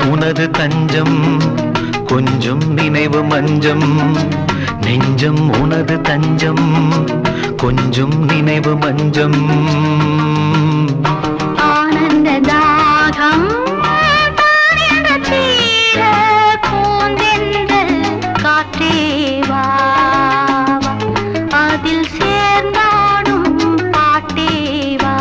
உனது தஞ்சம் கொஞ்சம் நினைவு மஞ்சம் நெஞ்சம் உனது தஞ்சம் கொஞ்சம் நினைவு மஞ்சம் ஆனந்த தாகம் காற்றேவா அதில் சேர்ந்தாடும் பாட்டேவா